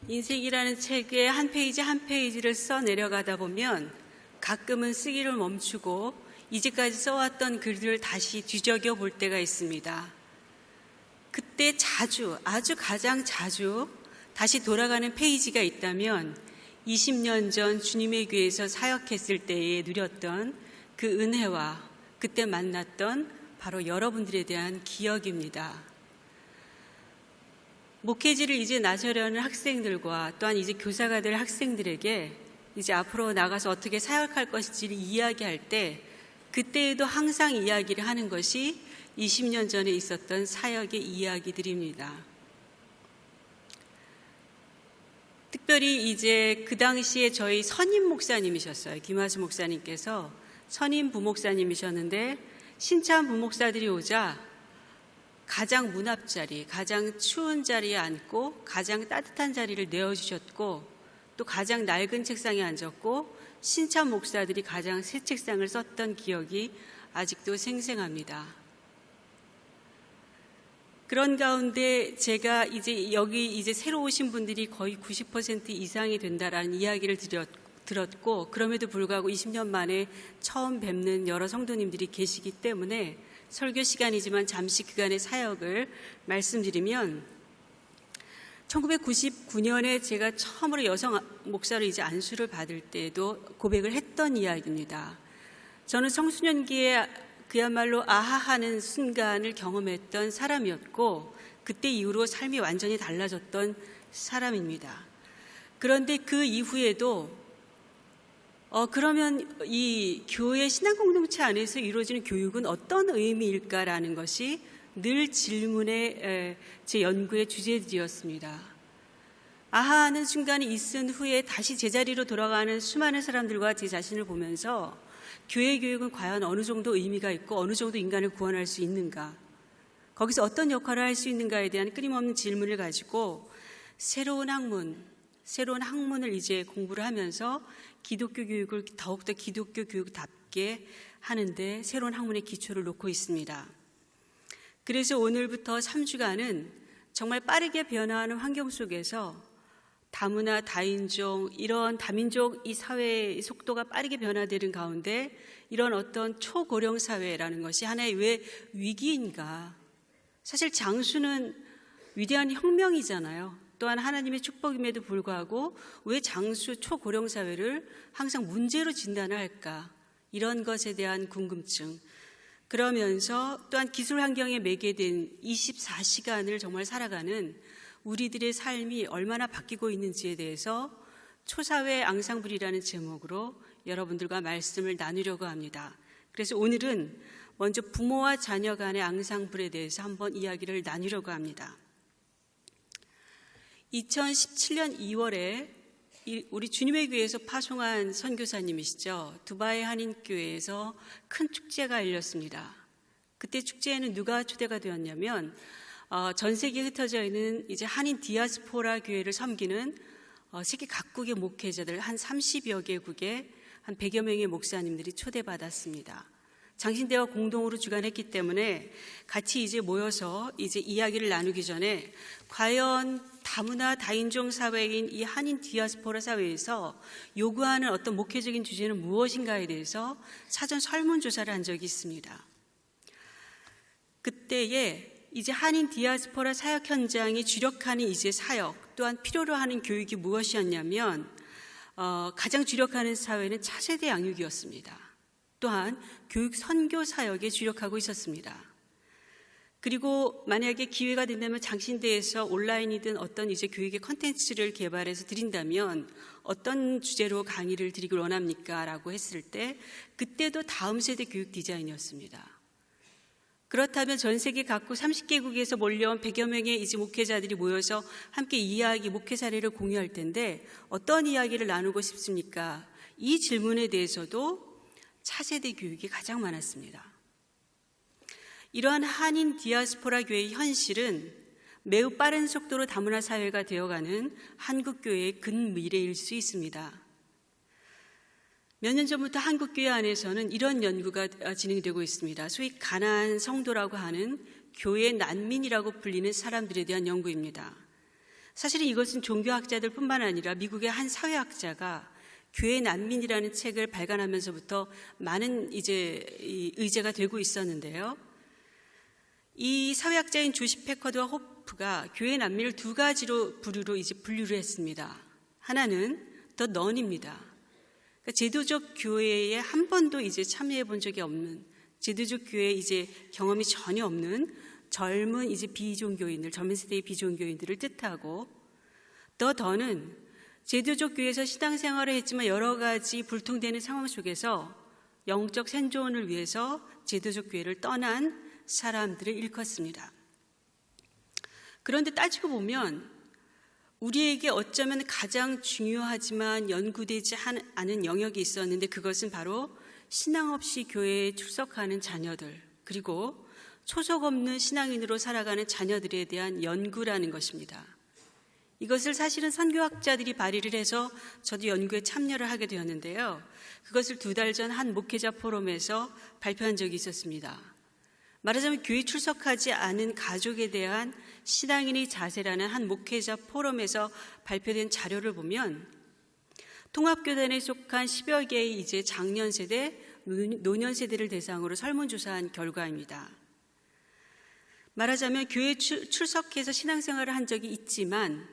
인생이라는 책의 한 페이지 한 페이지를 써 내려가다 보면 가끔은 쓰기를 멈추고 이제까지 써왔던 글들을 다시 뒤적여 볼 때가 있습니다. 그때 아주 가장 자주 다시 돌아가는 페이지가 있다면 20년 전 주님의 교회에서 사역했을 때에 누렸던 그 은혜와 그때 만났던 바로 여러분들에 대한 기억입니다. 목회지를 이제 나서려는 학생들과 또한 이제 교사가 될 학생들에게 이제 앞으로 나가서 어떻게 사역할 것인지를 이야기할 때 그때에도 항상 이야기를 하는 것이 20년 전에 있었던 사역의 이야기들입니다. 특별히 이제 그 당시에 저희 선임 목사님이셨어요. 김하수 목사님께서 선임 부목사님이셨는데 신참 부목사들이 오자 가장 문 앞자리, 가장 추운 자리에 앉고 가장 따뜻한 자리를 내어주셨고 또 가장 낡은 책상에 앉았고 신참 목사들이 가장 새 책상을 썼던 기억이 아직도 생생합니다. 그런 가운데 제가 여기 새로 오신 분들이 거의 90% 이상이 된다라는 이야기를 들었고 그럼에도 불구하고 20년 만에 처음 뵙는 여러 성도님들이 계시기 때문에 설교 시간이지만 잠시 그간의 사역을 말씀드리면 1999년에 제가 처음으로 여성 목사로 이제 안수를 받을 때도 고백을 했던 이야기입니다. 저는 청소년기에 그야말로 아하하는 순간을 경험했던 사람이었고 그때 이후로 삶이 완전히 달라졌던 사람입니다. 그런데 그 이후에도 그러면 이 교회 신앙 공동체 안에서 이루어지는 교육은 어떤 의미일까라는 것이 늘 질문의 제 연구의 주제들이었습니다. 아하하는 순간이 있은 후에 다시 제자리로 돌아가는 수많은 사람들과 제 자신을 보면서 교회 교육은 과연 어느 정도 의미가 있고 어느 정도 인간을 구원할 수 있는가, 거기서 어떤 역할을 할 수 있는가에 대한 끊임없는 질문을 가지고 새로운 학문을 이제 공부를 하면서 기독교 교육을 더욱더 기독교 교육답게 하는데 새로운 학문의 기초를 놓고 있습니다. 그래서 오늘부터 3주간은 정말 빠르게 변화하는 환경 속에서 다문화, 다인종, 이런 다민족 이 사회의 속도가 빠르게 변화되는 가운데 이런 어떤 초고령 사회라는 것이 하나의 왜 위기인가. 사실 장수는 위대한 혁명이잖아요. 또한 하나님의 축복임에도 불구하고 왜 장수 초고령 사회를 항상 문제로 진단을 할까? 이런 것에 대한 궁금증. 그러면서 또한 기술 환경에 매개된 24시간을 정말 살아가는 우리들의 삶이 얼마나 바뀌고 있는지에 대해서 초사회 앙상블이라는 제목으로 여러분들과 말씀을 나누려고 합니다. 그래서 오늘은 먼저 부모와 자녀 간의 앙상블에 대해서 한번 이야기를 나누려고 합니다. 2017년 2월에 우리 주님의 교회에서 파송한 선교사님이시죠. 두바이 한인교회에서 큰 축제가 열렸습니다. 그때 축제에는 누가 초대가 되었냐면 전 세계에 흩어져 있는 이제 한인 디아스포라 교회를 섬기는 세계 각국의 목회자들 한 30여 개국의 한 100여 명의 목사님들이 초대받았습니다. 장신대와 공동으로 주관했기 때문에 같이 이제 모여서 이제 이야기를 나누기 전에 과연 다문화 다인종 사회인 이 한인 디아스포라 사회에서 요구하는 어떤 목회적인 주제는 무엇인가에 대해서 사전 설문조사를 한 적이 있습니다. 그때에 이제 한인 디아스포라 사역 현장이 주력하는 이제 사역 또한 필요로 하는 교육이 무엇이었냐면 가장 주력하는 사회는 차세대 양육이었습니다. 또한 교육 선교 사역에 주력하고 있었습니다. 그리고 만약에 기회가 된다면 장신대에서 온라인이든 어떤 이제 교육의 컨텐츠를 개발해서 드린다면 어떤 주제로 강의를 드리길 원합니까? 라고 했을 때 그때도 다음 세대 교육 디자인이었습니다. 그렇다면 전 세계 각국 30개국에서 몰려온 100여 명의 이제 목회자들이 모여서 함께 목회 사례를 공유할 텐데 어떤 이야기를 나누고 싶습니까? 이 질문에 대해서도 차세대 교육이 가장 많았습니다. 이러한 한인 디아스포라 교회의 현실은 매우 빠른 속도로 다문화 사회가 되어가는 한국 교회의 근미래일 수 있습니다. 몇 년 전부터 한국 교회 안에서는 이런 연구가 진행되고 있습니다. 소위 가난한 성도라고 하는 교회 난민이라고 불리는 사람들에 대한 연구입니다. 사실은 이것은 종교학자들뿐만 아니라 미국의 한 사회학자가 교회 난민이라는 책을 발간하면서부터 많은 의제가 되고 있었는데요. 이 사회학자인 조시 패커드와 호프가 교회 난민을 두 가지로 분류를 했습니다. 하나는 더 넌입니다. 그러니까 제도적 교회에 한 번도 참여해 본 적이 없는, 제도적 교회에 경험이 전혀 없는 젊은 비종교인들, 젊은 세대의 비종교인들을 뜻하고, 더는 제도적 교회에서 신앙생활을 했지만 여러 가지 불통되는 상황 속에서 영적 생존을 위해서 제도적 교회를 떠난 사람들을 일컫습니다. 그런데 따지고 보면 우리에게 어쩌면 가장 중요하지만 연구되지 않은 영역이 있었는데, 그것은 바로 신앙 없이 교회에 출석하는 자녀들, 그리고 소속 없는 신앙인으로 살아가는 자녀들에 대한 연구라는 것입니다. 이것을 사실은 선교학자들이 발의를 해서 저도 연구에 참여를 하게 되었는데요. 그것을 2달 전 한 목회자 포럼에서 발표한 적이 있었습니다. 말하자면 교회 출석하지 않은 가족에 대한 신앙인의 자세라는 한 목회자 포럼에서 발표된 자료를 보면, 통합교단에 속한 10여 개의 장년 세대, 노년 세대를 대상으로 설문조사한 결과입니다. 말하자면 교회에 출석해서 신앙생활을 한 적이 있지만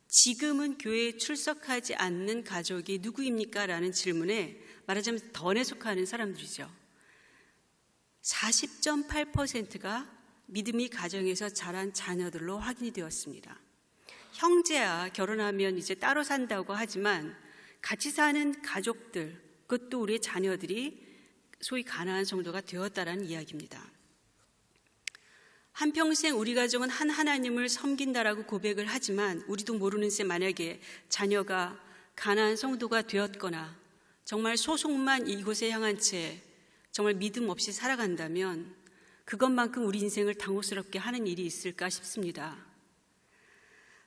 지금은 교회에 출석하지 않는 가족이 누구입니까? 라는 질문에 말하자면 던에 속하는 사람들이죠. 40.8%가 믿음이 가정에서 자란 자녀들로 확인이 되었습니다. 형제야 결혼하면 따로 산다고 하지만 같이 사는 가족들, 그것도 우리의 자녀들이 소위 가난한 정도가 되었다라는 이야기입니다. 한평생 우리 가정은 한 하나님을 섬긴다라고 고백을 하지만 우리도 모르는 새 만약에 자녀가 가난한 성도가 되었거나 정말 소속만 이곳에 향한 채 정말 믿음 없이 살아간다면 그것만큼 우리 인생을 당혹스럽게 하는 일이 있을까 싶습니다.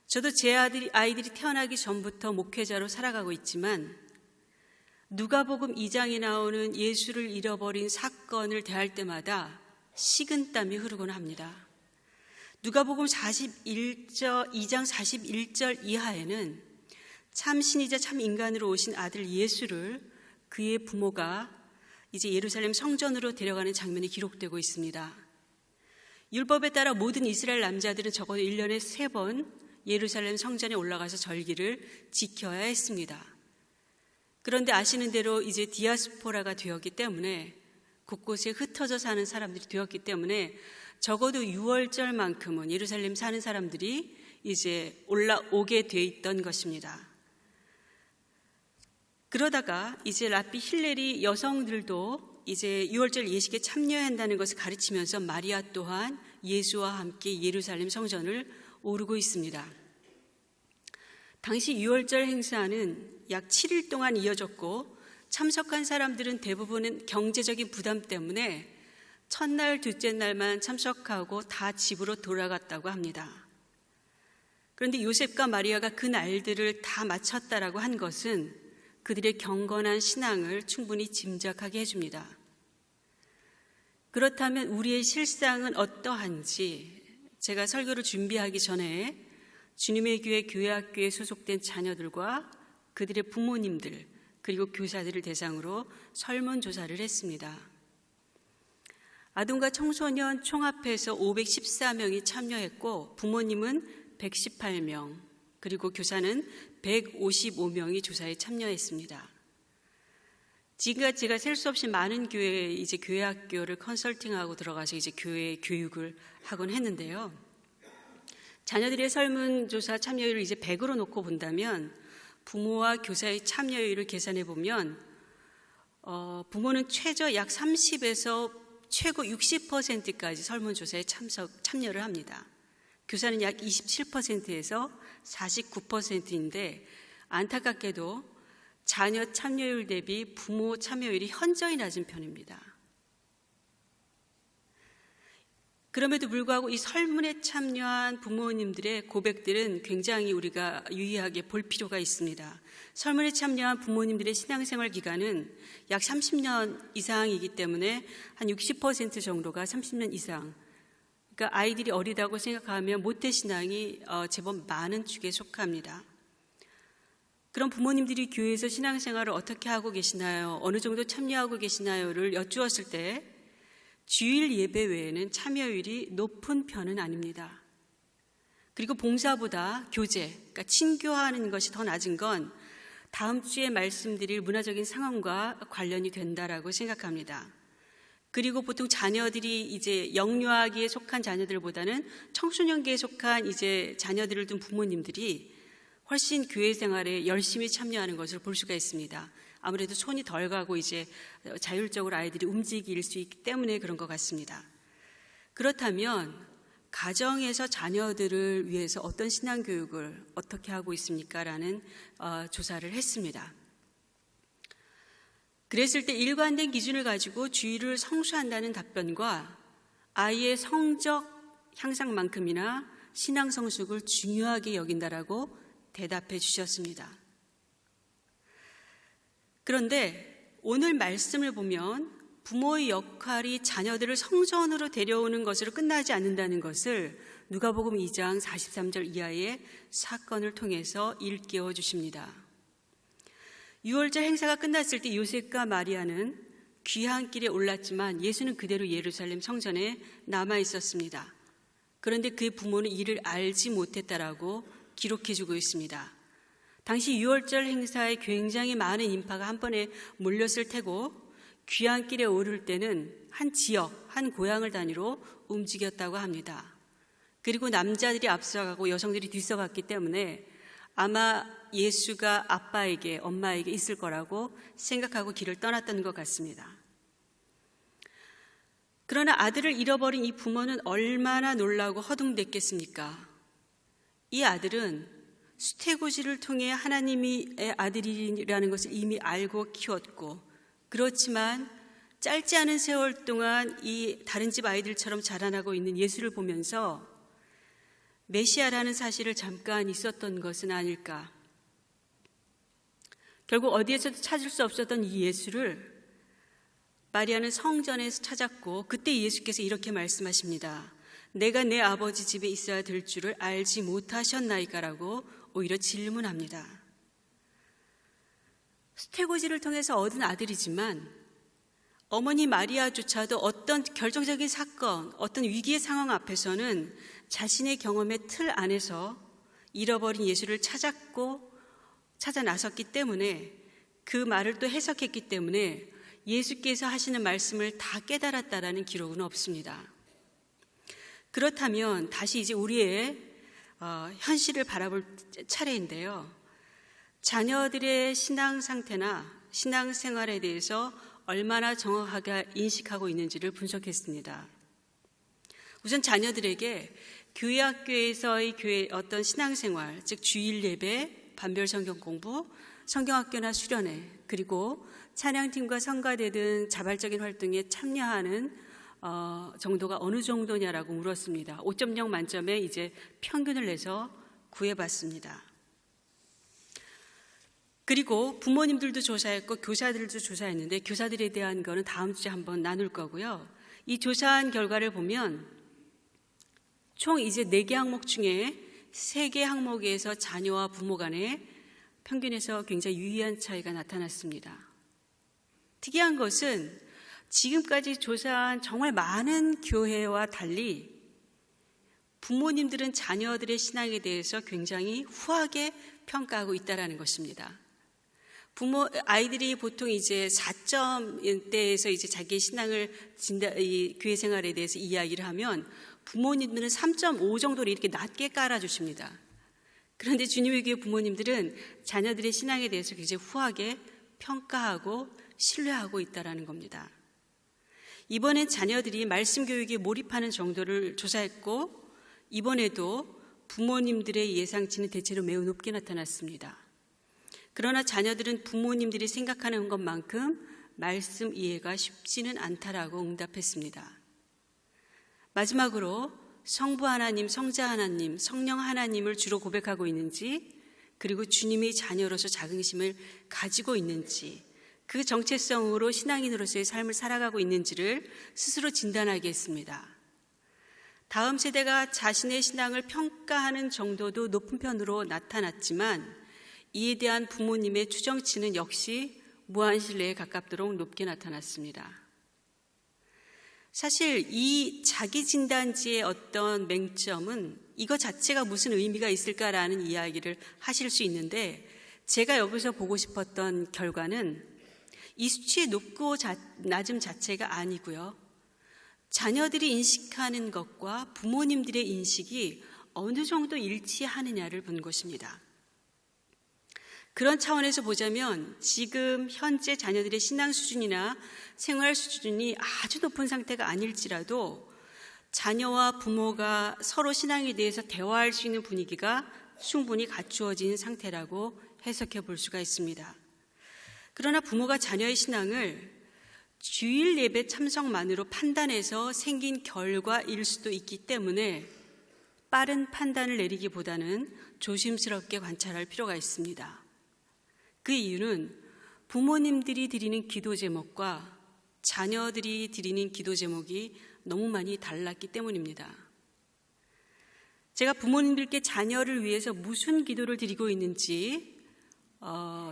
저도 제 아이들이 태어나기 전부터 목회자로 살아가고 있지만 누가복음 2장에 나오는 예수를 잃어버린 사건을 대할 때마다 식은땀이 흐르곤 합니다. 누가복음 2장 41절 이하에는 참 신이자 참 인간으로 오신 아들 예수를 그의 부모가 예루살렘 성전으로 데려가는 장면이 기록되고 있습니다. 율법에 따라 모든 이스라엘 남자들은 적어도 1년에 3번 예루살렘 성전에 올라가서 절기를 지켜야 했습니다. 그런데 아시는 대로 디아스포라가 되었기 때문에, 곳곳에 흩어져 사는 사람들이 되었기 때문에 적어도 6월절만큼은 예루살렘 사는 사람들이 올라오게 돼 있던 것입니다. 그러다가 랍비 힐렐이 여성들도 6월절 예식에 참여해야 한다는 것을 가르치면서 마리아 또한 예수와 함께 예루살렘 성전을 오르고 있습니다. 당시 6월절 행사는 약 7일 동안 이어졌고 참석한 사람들은 대부분은 경제적인 부담 때문에 첫날, 둘째 날만 참석하고 다 집으로 돌아갔다고 합니다. 그런데 요셉과 마리아가 그 날들을 다 마쳤다라고 한 것은 그들의 경건한 신앙을 충분히 짐작하게 해줍니다. 그렇다면 우리의 실상은 어떠한지 제가 설교를 준비하기 전에 주님의 교회 교회학교에 소속된 자녀들과 그들의 부모님들 그리고 교사들을 대상으로 설문조사를 했습니다. 아동과 청소년 총합해서 514명이 참여했고 부모님은 118명 그리고 교사는 155명이 조사에 참여했습니다. 지금까지 제가 셀 수 없이 많은 교회에 교회학교를 컨설팅하고 들어가서 교회 교육을 하곤 했는데요. 자녀들의 설문조사 참여율을 100으로 놓고 본다면 부모와 교사의 참여율을 계산해 보면 부모는 최저 약 30에서 최고 60%까지 설문조사에 참여를 합니다. 교사는 약 27%에서 49%인데 안타깝게도 자녀 참여율 대비 부모 참여율이 현저히 낮은 편입니다. 그럼에도 불구하고 이 설문에 참여한 부모님들의 고백들은 굉장히 우리가 유의하게 볼 필요가 있습니다. 설문에 참여한 부모님들의 신앙생활 기간은 약 30년 이상이기 때문에 한 60% 정도가 30년 이상 그러니까 아이들이 어리다고 생각하면 모태신앙이 제법 많은 축에 속합니다. 그럼 부모님들이 교회에서 신앙생활을 어떻게 하고 계시나요? 어느 정도 참여하고 계시나요?를 여쭈었을 때 주일 예배 외에는 참여율이 높은 편은 아닙니다. 그리고 봉사보다 교제, 그러니까 친교하는 것이 더 낮은 건 다음 주에 말씀드릴 문화적인 상황과 관련이 된다라고 생각합니다. 그리고 보통 자녀들이 이제 영유아기에 속한 자녀들보다는 청소년기에 속한 이제 자녀들을 둔 부모님들이 훨씬 교회 생활에 열심히 참여하는 것을 볼 수가 있습니다. 아무래도 손이 덜 가고 이제 자율적으로 아이들이 움직일 수 있기 때문에 그런 것 같습니다. 그렇다면 가정에서 자녀들을 위해서 어떤 신앙교육을 어떻게 하고 있습니까? 라는 조사를 했습니다. 그랬을 때 일관된 기준을 가지고 주일을 성수한다는 답변과 아이의 성적 향상만큼이나 신앙 성숙을 중요하게 여긴다라고 대답해 주셨습니다. 그런데 오늘 말씀을 보면 부모의 역할이 자녀들을 성전으로 데려오는 것으로 끝나지 않는다는 것을 누가복음 2장 43절 이하의 사건을 통해서 일깨워 주십니다. 유월절 행사가 끝났을 때 요셉과 마리아는 귀향길에 올랐지만 예수는 그대로 예루살렘 성전에 남아 있었습니다. 그런데 그의 부모는 이를 알지 못했다라고 기록해주고 있습니다. 당시 유월절 행사에 굉장히 많은 인파가 한 번에 몰렸을 테고 귀향길에 오를 때는 한 지역, 한 고향을 단위로 움직였다고 합니다. 그리고 남자들이 앞서가고 여성들이 뒤서갔기 때문에 아마 예수가 아빠에게, 엄마에게 있을 거라고 생각하고 길을 떠났던 것 같습니다. 그러나 아들을 잃어버린 이 부모는 얼마나 놀라고 허둥댔겠습니까? 이 아들은 수태고지를 통해 하나님의 아들이라는 것을 이미 알고 키웠고, 그렇지만 짧지 않은 세월 동안 이 다른 집 아이들처럼 자라나고 있는 예수를 보면서 메시아라는 사실을 잠깐 있었던 것은 아닐까. 결국 어디에서도 찾을 수 없었던 이 예수를 마리아는 성전에서 찾았고, 그때 예수께서 이렇게 말씀하십니다. 내가 내 아버지 집에 있어야 될 줄을 알지 못하셨나이까라고 오히려 질문합니다. 수태고지를 통해서 얻은 아들이지만 어머니 마리아조차도 어떤 결정적인 사건, 어떤 위기의 상황 앞에서는 자신의 경험의 틀 안에서 잃어버린 예수를 찾아 나섰기 때문에, 그 말을 또 해석했기 때문에 예수께서 하시는 말씀을 다 깨달았다라는 기록은 없습니다. 그렇다면 다시 이제 우리의 현실을 바라볼 차례인데요. 자녀들의 신앙 상태나 신앙 생활에 대해서 얼마나 정확하게 인식하고 있는지를 분석했습니다. 우선 자녀들에게 교회 학교에서의 교회 어떤 신앙생활, 즉 주일 예배, 반별 성경 공부, 성경학교나 수련회, 그리고 찬양팀과 성가대 등 자발적인 활동에 참여하는 정도가 어느 정도냐라고 물었습니다. 5.0 만점에 이제 평균을 내서 구해봤습니다. 그리고 부모님들도 조사했고 교사들도 조사했는데, 교사들에 대한 거는 다음 주에 한번 나눌 거고요. 이 조사한 결과를 보면 총 이제 4개 항목 중에 3개 항목에서 자녀와 부모 간에 평균에서 굉장히 유의한 차이가 나타났습니다. 특이한 것은 지금까지 조사한 정말 많은 교회와 달리 부모님들은 자녀들의 신앙에 대해서 굉장히 후하게 평가하고 있다는 것입니다. 아이들이 보통 이제 4점대에서 이제 자기의 신앙을 이 교회 생활에 대해서 이야기를 하면 부모님들은 3.5 정도로 이렇게 낮게 깔아주십니다. 그런데 주님의 교회 부모님들은 자녀들의 신앙에 대해서 굉장히 후하게 평가하고 신뢰하고 있다는 겁니다. 이번엔 자녀들이 말씀 교육에 몰입하는 정도를 조사했고, 이번에도 부모님들의 예상치는 대체로 매우 높게 나타났습니다. 그러나 자녀들은 부모님들이 생각하는 것만큼 말씀 이해가 쉽지는 않다라고 응답했습니다. 마지막으로 성부 하나님, 성자 하나님, 성령 하나님을 주로 고백하고 있는지, 그리고 주님의 자녀로서 자긍심을 가지고 있는지, 그 정체성으로 신앙인으로서의 삶을 살아가고 있는지를 스스로 진단하게 했습니다. 다음 세대가 자신의 신앙을 평가하는 정도도 높은 편으로 나타났지만 이에 대한 부모님의 추정치는 역시 무한신뢰에 가깝도록 높게 나타났습니다. 사실 이 자기진단지의 어떤 맹점은 이거 자체가 무슨 의미가 있을까라는 이야기를 하실 수 있는데, 제가 여기서 보고 싶었던 결과는 이 수치의 높고 낮음 자체가 아니고요, 자녀들이 인식하는 것과 부모님들의 인식이 어느 정도 일치하느냐를 본 것입니다. 그런 차원에서 보자면 지금 현재 자녀들의 신앙 수준이나 생활 수준이 아주 높은 상태가 아닐지라도 자녀와 부모가 서로 신앙에 대해서 대화할 수 있는 분위기가 충분히 갖추어진 상태라고 해석해 볼 수가 있습니다. 그러나 부모가 자녀의 신앙을 주일 예배 참석만으로 판단해서 생긴 결과일 수도 있기 때문에 빠른 판단을 내리기보다는 조심스럽게 관찰할 필요가 있습니다. 그 이유는 부모님들이 드리는 기도 제목과 자녀들이 드리는 기도 제목이 너무 많이 달랐기 때문입니다. 제가 부모님들께 자녀를 위해서 무슨 기도를 드리고 있는지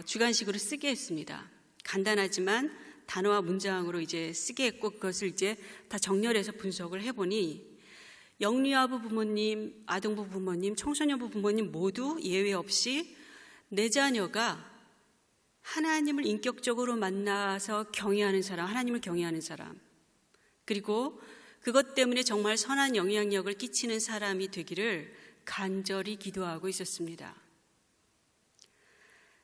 주관식으로 쓰게 했습니다. 간단하지만 단어와 문장으로 이제 쓰게 했고, 그것을 이제 다 정렬해서 분석을 해보니 영유아부 부모님, 아동부 부모님, 청소년부 부모님 모두 예외 없이 내 자녀가 하나님을 인격적으로 만나서 경외하는 사람, 하나님을 경외하는 사람, 그리고 그것 때문에 정말 선한 영향력을 끼치는 사람이 되기를 간절히 기도하고 있었습니다.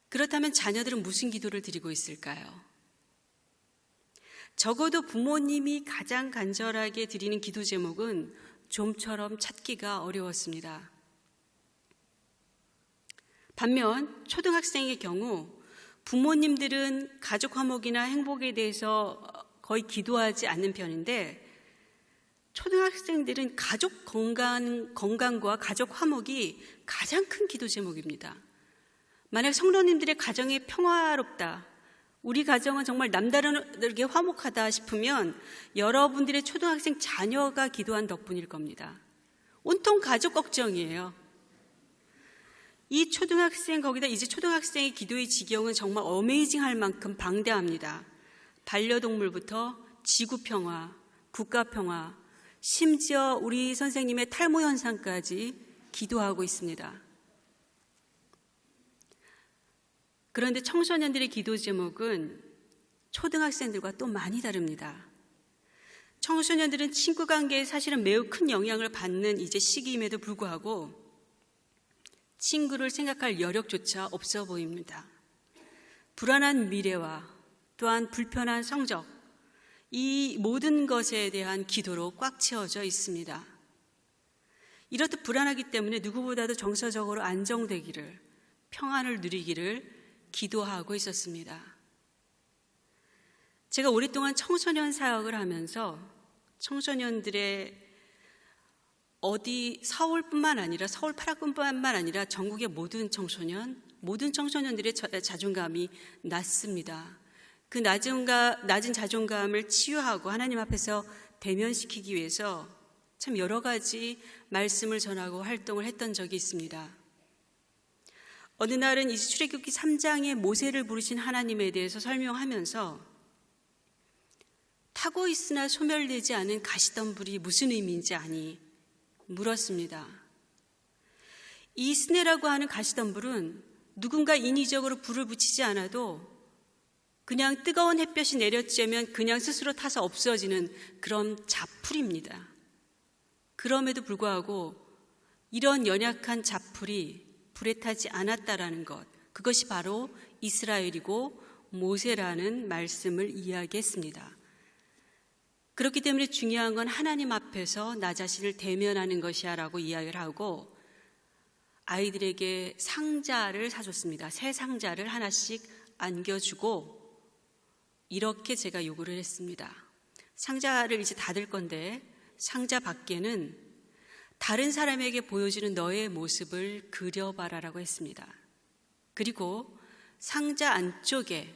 그렇다면 자녀들은 무슨 기도를 드리고 있을까요? 적어도 부모님이 가장 간절하게 드리는 기도 제목은 좀처럼 찾기가 어려웠습니다. 반면 초등학생의 경우 부모님들은 가족 화목이나 행복에 대해서 거의 기도하지 않는 편인데, 초등학생들은 가족 건강과 가족 화목이 가장 큰 기도 제목입니다. 만약 성도님들의 가정이 평화롭다, 우리 가정은 정말 남다르게 화목하다 싶으면 여러분들의 초등학생 자녀가 기도한 덕분일 겁니다. 온통 가족 걱정이에요. 이 초등학생, 거기다 이제 초등학생의 기도의 지경은 정말 어메이징할 만큼 방대합니다. 반려동물부터 지구 평화, 국가 평화, 심지어 우리 선생님의 탈모 현상까지 기도하고 있습니다. 그런데 청소년들의 기도 제목은 초등학생들과 또 많이 다릅니다. 청소년들은 친구 관계에 사실은 매우 큰 영향을 받는 이제 시기임에도 불구하고 친구를 생각할 여력조차 없어 보입니다. 불안한 미래와 또한 불편한 성적, 이 모든 것에 대한 기도로 꽉 채워져 있습니다. 이렇듯 불안하기 때문에 누구보다도 정서적으로 안정되기를, 평안을 누리기를 기도하고 있었습니다. 제가 오랫동안 청소년 사역을 하면서 청소년들의 서울뿐만 아니라 서울 8학군뿐만 아니라 전국의 모든 청소년들의 자존감이 낮습니다. 그 낮은 자존감을 치유하고 하나님 앞에서 대면시키기 위해서 참 여러 가지 말씀을 전하고 활동을 했던 적이 있습니다. 어느 날은 이 출애굽기 3장에 모세를 부르신 하나님에 대해서 설명하면서 타고 있으나 소멸되지 않은 가시덤불이 무슨 의미인지 아니? 물었습니다. 이 스네라고 하는 가시덤불은 누군가 인위적으로 불을 붙이지 않아도 그냥 뜨거운 햇볕이 내려쬐면 그냥 스스로 타서 없어지는 그런 자풀입니다. 그럼에도 불구하고 이런 연약한 자풀이 불에 타지 않았다라는 것, 그것이 바로 이스라엘이고 모세라는 말씀을 이야기했습니다. 그렇기 때문에 중요한 건 하나님 앞에서 나 자신을 대면하는 것이야 라고 이야기를 하고 아이들에게 상자를 사줬습니다. 새 상자를 하나씩 안겨주고 이렇게 제가 요구를 했습니다. 상자를 이제 닫을 건데 상자 밖에는 다른 사람에게 보여주는 너의 모습을 그려봐라라고 했습니다. 그리고 상자 안쪽에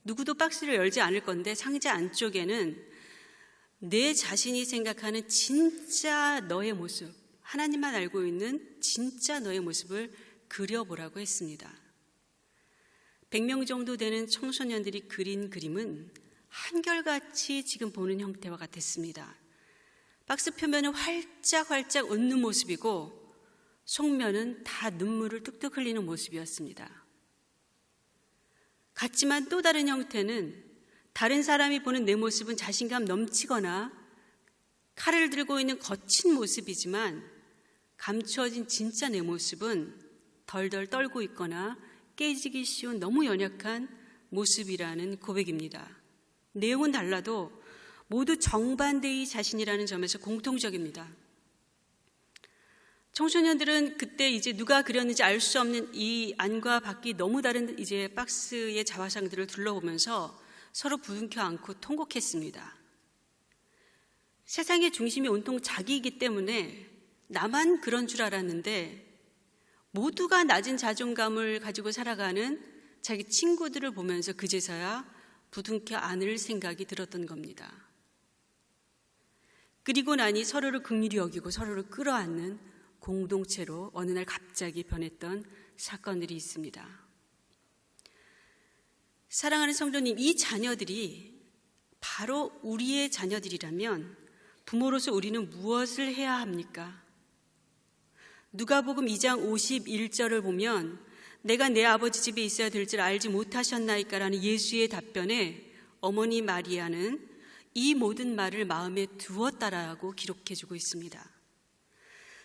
누구도 박스를 열지 않을 건데 상자 안쪽에는 내 자신이 생각하는 진짜 너의 모습, 하나님만 알고 있는 진짜 너의 모습을 그려보라고 했습니다. 100명 정도 되는 청소년들이 그린 그림은 한결같이 지금 보는 형태와 같았습니다. 박스 표면은 활짝활짝 웃는 모습이고 속면은 다 눈물을 뚝뚝 흘리는 모습이었습니다. 같지만 또 다른 형태는 다른 사람이 보는 내 모습은 자신감 넘치거나 칼을 들고 있는 거친 모습이지만 감추어진 진짜 내 모습은 덜덜 떨고 있거나 깨지기 쉬운 너무 연약한 모습이라는 고백입니다. 내용은 달라도 모두 정반대의 자신이라는 점에서 공통적입니다. 청소년들은 그때 이제 누가 그렸는지 알 수 없는 이 안과 밖이 너무 다른 이제 박스의 자화상들을 둘러보면서 서로 부둥켜 안고 통곡했습니다. 세상의 중심이 온통 자기이기 때문에 나만 그런 줄 알았는데 모두가 낮은 자존감을 가지고 살아가는 자기 친구들을 보면서 그제서야 부둥켜 안을 생각이 들었던 겁니다. 그리고 나니 서로를 긍휼히 여기고 서로를 끌어안는 공동체로 어느 날 갑자기 변했던 사건들이 있습니다. 사랑하는 성도님, 이 자녀들이 바로 우리의 자녀들이라면 부모로서 우리는 무엇을 해야 합니까? 누가복음 2장 51절을 보면 내가 내 아버지 집에 있어야 될 줄 알지 못하셨나이까 라는 예수의 답변에 어머니 마리아는 이 모든 말을 마음에 두었다라고 기록해주고 있습니다.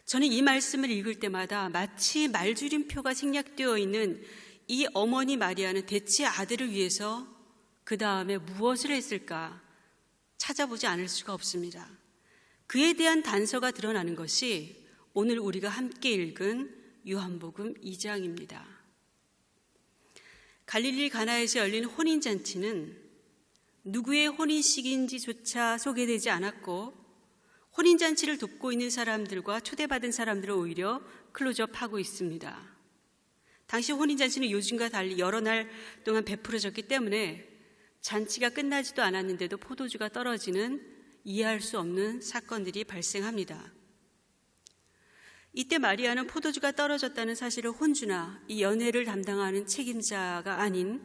저는 이 말씀을 읽을 때마다 마치 말줄임표가 생략되어 있는 이 어머니 마리아는 대체 아들을 위해서 그 다음에 무엇을 했을까 찾아보지 않을 수가 없습니다. 그에 대한 단서가 드러나는 것이 오늘 우리가 함께 읽은 요한복음 2장입니다. 갈릴리 가나에서 열린 혼인잔치는 누구의 혼인식인지조차 소개되지 않았고 혼인잔치를 돕고 있는 사람들과 초대받은 사람들을 오히려 클로즈업하고 있습니다. 당시 혼인잔치는 요즘과 달리 여러 날 동안 베풀어졌기 때문에 잔치가 끝나지도 않았는데도 포도주가 떨어지는 이해할 수 없는 사건들이 발생합니다. 이때 마리아는 포도주가 떨어졌다는 사실을 혼주나 이 연회를 담당하는 책임자가 아닌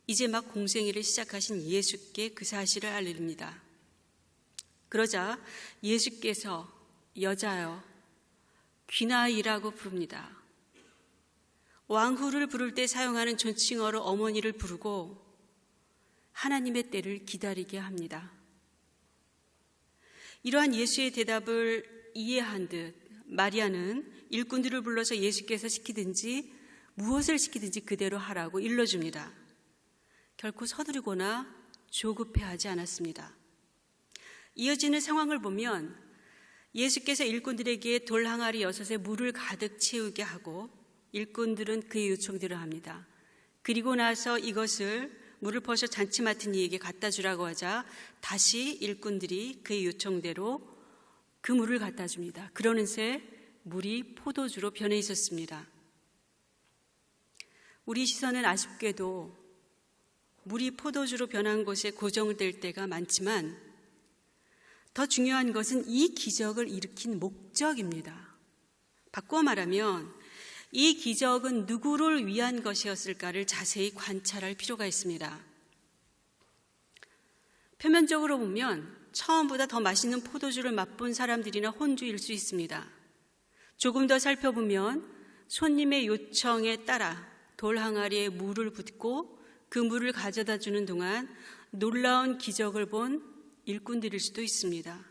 이제 막 공생애를 시작하신 예수께 그 사실을 알립니다. 그러자 예수께서 여자여 귀나이라고 부릅니다. 왕후를 부를 때 사용하는 존칭어로 어머니를 부르고 하나님의 때를 기다리게 합니다. 이러한 예수의 대답을 이해한 듯 마리아는 일꾼들을 불러서 예수께서 시키든지 무엇을 시키든지 그대로 하라고 일러줍니다. 결코 서두르거나 조급해하지 않았습니다. 이어지는 상황을 보면 예수께서 일꾼들에게 돌 항아리 6에 물을 가득 채우게 하고 일꾼들은 그의 요청대로 합니다. 그리고 나서 이것을 물을 퍼서 잔치 맡은 이에게 갖다 주라고 하자 다시 일꾼들이 그의 요청대로 그 물을 갖다 줍니다. 그러는 새 물이 포도주로 변해 있었습니다. 우리 시선은 아쉽게도 물이 포도주로 변한 곳에 고정될 때가 많지만 더 중요한 것은 이 기적을 일으킨 목적입니다. 바꿔 말하면 이 기적은 누구를 위한 것이었을까를 자세히 관찰할 필요가 있습니다. 표면적으로 보면 처음보다 더 맛있는 포도주를 맛본 사람들이나 혼주일 수 있습니다. 조금 더 살펴보면 손님의 요청에 따라 돌 항아리에 물을 붓고 그 물을 가져다 주는 동안 놀라운 기적을 본 일꾼들일 수도 있습니다.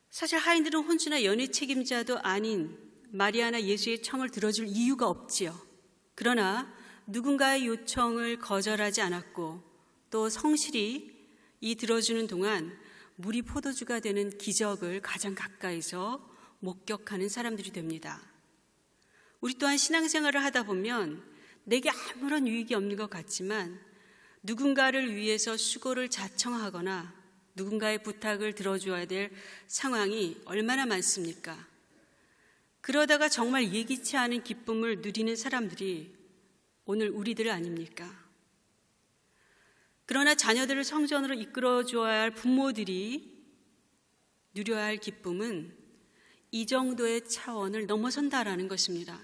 사실 하인들은 혼주나 연회 책임자도 아닌 마리아나 예수의 청을 들어줄 이유가 없지요. 그러나 누군가의 요청을 거절하지 않았고 또 성실히 이 들어주는 동안 물이 포도주가 되는 기적을 가장 가까이서 목격하는 사람들이 됩니다. 우리 또한 신앙생활을 하다 보면 내게 아무런 유익이 없는 것 같지만 누군가를 위해서 수고를 자청하거나 누군가의 부탁을 들어줘야 될 상황이 얼마나 많습니까? 그러다가 정말 예기치 않은 기쁨을 누리는 사람들이 오늘 우리들 아닙니까? 그러나 자녀들을 성전으로 이끌어 주어야 할 부모들이 누려야 할 기쁨은 이 정도의 차원을 넘어선다라는 것입니다.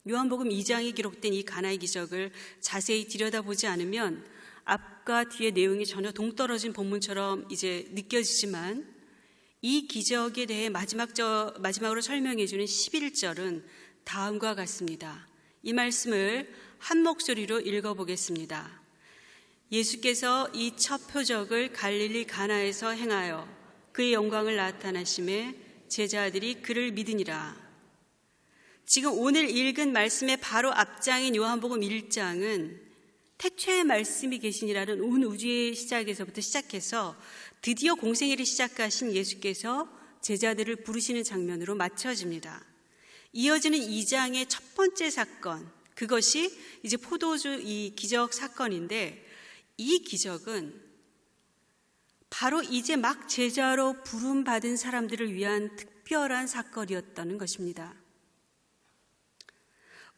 요한복음 2장에 기록된 이 가나의 기적을 자세히 들여다보지 않으면 앞과 뒤의 내용이 전혀 동떨어진 본문처럼 이제 느껴지지만 이 기적에 대해 마지막으로 설명해 주는 11절은 다음과 같습니다. 이 말씀을 한 목소리로 읽어보겠습니다. 예수께서 이 첫 표적을 갈릴리 가나에서 행하여 그의 영광을 나타나심에 제자들이 그를 믿으니라. 지금 오늘 읽은 말씀의 바로 앞장인 요한복음 1장은 태초에 말씀이 계시니라는 온 우주의 시작에서부터 시작해서 드디어 공생애를 시작하신 예수께서 제자들을 부르시는 장면으로 맞춰집니다. 이어지는 2장의 첫 번째 사건, 그것이 이제 포도주 이 기적 사건인데, 이 기적은 바로 이제 막 제자로 부름받은 사람들을 위한 특별한 사건이었다는 것입니다.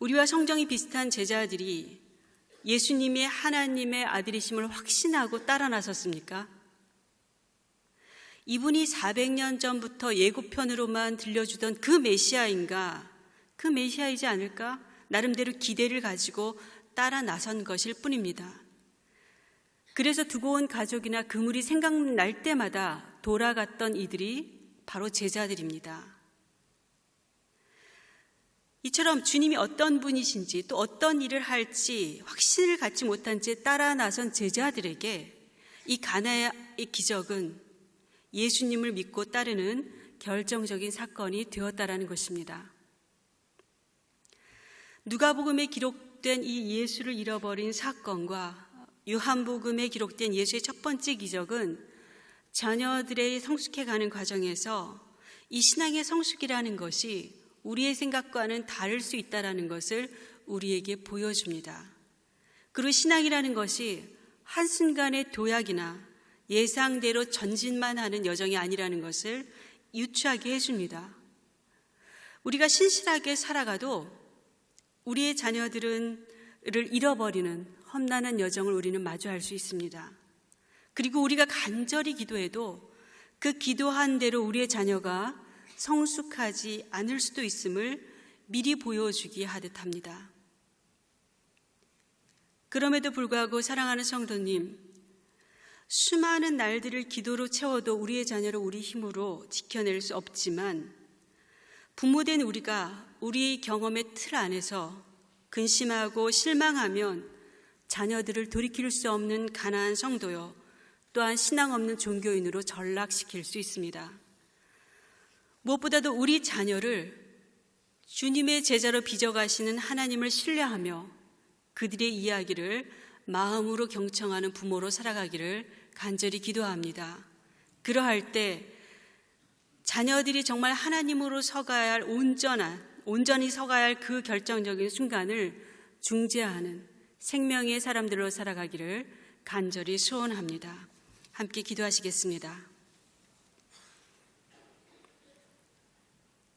우리와 성정이 비슷한 제자들이 예수님이 하나님의 아들이심을 확신하고 따라 나섰습니까? 이분이 400년 전부터 예고편으로만 들려주던 그 메시아인가? 그 메시아이지 않을까? 나름대로 기대를 가지고 따라 나선 것일 뿐입니다. 그래서 두고 온 가족이나 그물이 생각날 때마다 돌아갔던 이들이 바로 제자들입니다. 이처럼 주님이 어떤 분이신지 또 어떤 일을 할지 확신을 갖지 못한 채 따라 나선 제자들에게 이 가나의 기적은 예수님을 믿고 따르는 결정적인 사건이 되었다라는 것입니다. 누가복음에 기록된 이 예수를 잃어버린 사건과 요한복음에 기록된 예수의 첫 번째 기적은 자녀들의 성숙해가는 과정에서 이 신앙의 성숙이라는 것이 우리의 생각과는 다를 수 있다는 것을 우리에게 보여줍니다. 그리고 신앙이라는 것이 한순간의 도약이나 예상대로 전진만 하는 여정이 아니라는 것을 유추하게 해줍니다. 우리가 신실하게 살아가도 우리의 자녀들을 잃어버리는 험난한 여정을 우리는 마주할 수 있습니다. 그리고 우리가 간절히 기도해도 그 기도한 대로 우리의 자녀가 성숙하지 않을 수도 있음을 미리 보여주기 하듯 합니다. 그럼에도 불구하고 사랑하는 성도님, 수많은 날들을 기도로 채워도 우리의 자녀를 우리 힘으로 지켜낼 수 없지만 부모된 우리가 우리의 경험의 틀 안에서 근심하고 실망하면 자녀들을 돌이킬 수 없는 가난한 성도요, 또한 신앙 없는 종교인으로 전락시킬 수 있습니다. 무엇보다도 우리 자녀를 주님의 제자로 빚어가시는 하나님을 신뢰하며 그들의 이야기를 마음으로 경청하는 부모로 살아가기를 간절히 기도합니다. 그러할 때 자녀들이 정말 하나님으로 서가야 할 온전히 서가야 할 그 결정적인 순간을 중재하는 생명의 사람들로 살아가기를 간절히 소원합니다. 함께 기도하시겠습니다.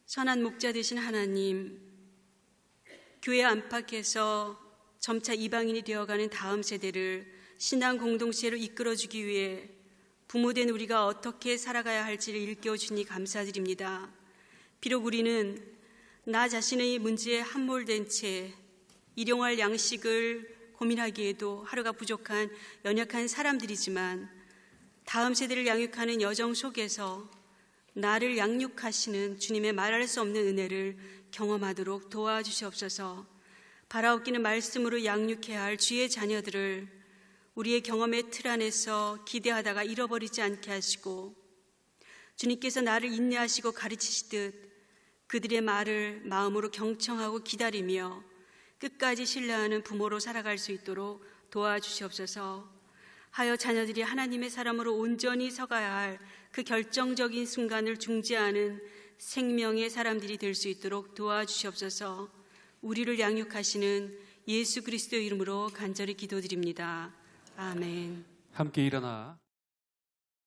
선한 목자 되신 하나님, 교회 안팎에서 점차 이방인이 되어가는 다음 세대를 신앙 공동체로 이끌어주기 위해 부모된 우리가 어떻게 살아가야 할지를 일깨워주니 감사드립니다. 비록 우리는 나 자신의 문제에 함몰된 채 일용할 양식을 고민하기에도 하루가 부족한 연약한 사람들이지만 다음 세대를 양육하는 여정 속에서 나를 양육하시는 주님의 말할 수 없는 은혜를 경험하도록 도와주시옵소서. 바라옵기는 말씀으로 양육해야 할 주의 자녀들을 우리의 경험의 틀 안에서 기대하다가 잃어버리지 않게 하시고 주님께서 나를 인내하시고 가르치시듯 그들의 말을 마음으로 경청하고 기다리며 끝까지 신뢰하는 부모로 살아갈 수 있도록 도와주시옵소서. 하여 자녀들이 하나님의 사람으로 온전히 서가야 할 그 결정적인 순간을 중재하는 생명의 사람들이 될 수 있도록 도와주시옵소서. 우리를 양육하시는 예수 그리스도의 이름으로 간절히 기도드립니다. 아멘. 함께 일어나